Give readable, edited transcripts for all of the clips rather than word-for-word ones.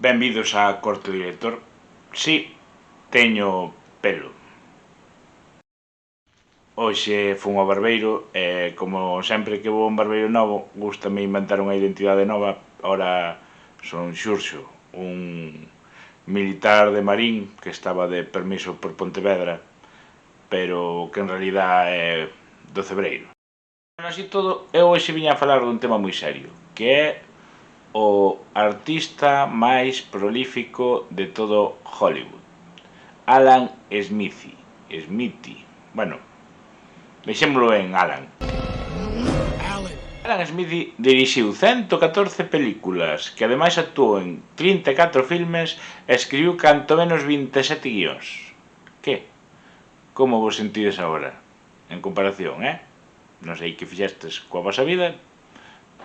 Benvidos á Corte do Director. Si, teño pelo. Hoxe fun ao barbeiro e, como sempre que vou a un barbeiro novo, gústame inventar unha identidade nova. Ora son Xurxo, un militar de Marín que estaba de permiso por Pontevedra, pero que en realidad é do Cebreiro. Así todo, eu hoxe viña a falar dun tema moi serio, que é o artista máis prolífico de todo Hollywood, Alan Smithy. Bueno, deixémolo en Alan. Alan Smithy dirixiu 114 películas, que ademais actuou en 34 filmes e escribiu canto menos 27 guións. Que? Como vos sentides agora? En comparación, Non sei que fixestes coa vosa vida,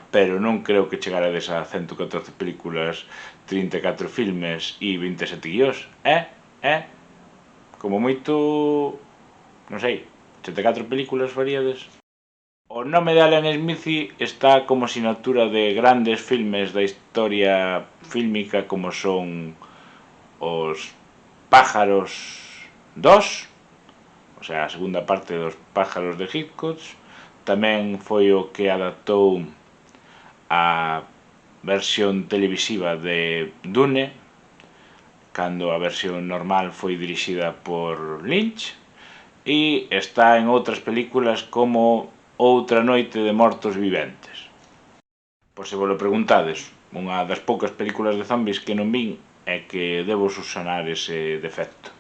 pero non creo que chegarades a 114 películas, 34 filmes e 27 guións, Como moito, non sei, 84 películas faríades. O nome de Alan Smithy está como sinatura de grandes filmes da historia fílmica como son Os pájaros 2, o sea, a segunda parte dos Pájaros de Hitchcock. Tamén foi o que adaptou a versión televisiva de Dune, cando a versión normal foi dirixida por Lynch, e está en outras películas como Outra noite de mortos viventes. Por se vos lo preguntades, unha das poucas películas de zombies que non vin é que debo subsanar ese defecto.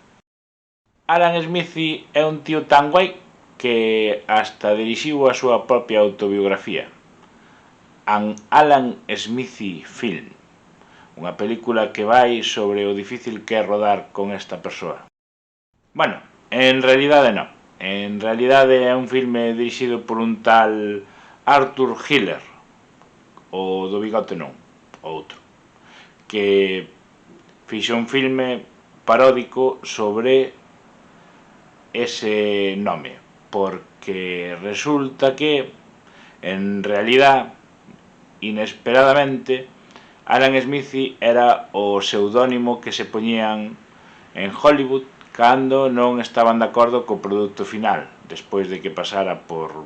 Alan Smithy é un tío tan guai que hasta dirixiu a súa propia autobiografía, An Alan Smithy Film, unha película que vai sobre o difícil que é rodar con esta persoa. Bueno, en realidade non. En realidade é un filme dirixido por un tal Arthur Hiller, o do bigote non, outro, que fixo un filme paródico sobre ese nome, porque resulta que, en realidad, inesperadamente, Alan Smithy era o pseudónimo que se poñían en Hollywood cando non estaban de acordo co produto final, despois de que pasara por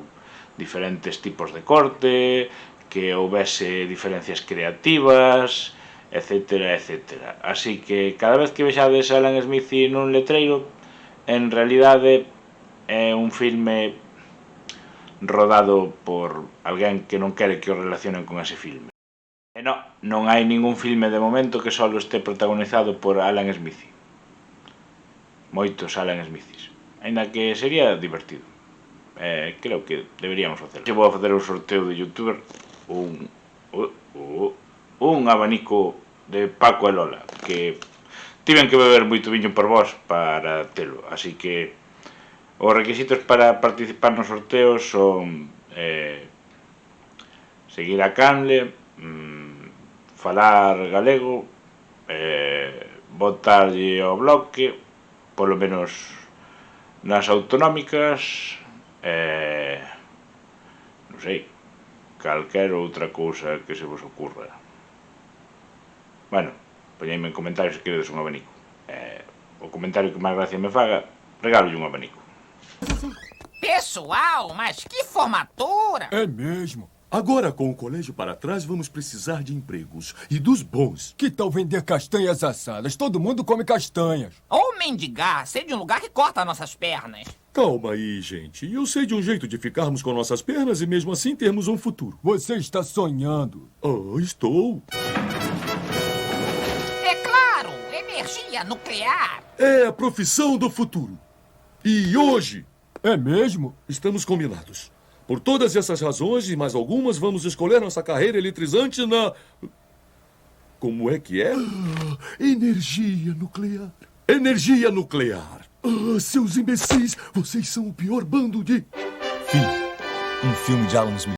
diferentes tipos de corte, que houbese diferencias creativas, etcétera, etcétera. Así que cada vez que vexades Alan Smithy nun letreiro, en realidade é un filme rodado por alguén que non quere que o relacionen con ese filme. E non hai ningún filme de momento que só este protagonizado por Alan Smithy. Moitos Alan Smiths. Ainda que sería divertido. Creo que deberíamos facerlo. Vou a facer un sorteo de youtuber, un abanico de Paco e Lola, que tiven que beber moito viño por vos para telo, así que os requisitos para participar nos sorteos son seguir a canle, falar galego, votarlle ao bloque, polo menos nas autonómicas, non sei, calquera outra cousa que se vos ocurra. Bueno, poñeime en comentarios se queredes un abanico. O comentario que máis gracia me faga, regalo un abanico. Pessoal, mas que formatura! É mesmo. Agora, com o colégio para trás, vamos precisar de empregos. E dos bons. Que tal vender castanhas assadas? Todo mundo come castanhas. Ou mendigar, sei de um lugar que corta nossas pernas. Calma aí, gente. Eu sei de um jeito de ficarmos com nossas pernas e mesmo assim termos um futuro. Você está sonhando. Estou. É claro, energia nuclear. É a profissão do futuro. E hoje... É mesmo? Estamos combinados. Por todas essas razões e mais algumas, vamos escolher nossa carreira eletrizante na... Como é que é? Energia nuclear. Energia nuclear. Seus imbecis, vocês são o pior bando de... Fim. Um filme de Alan Smith.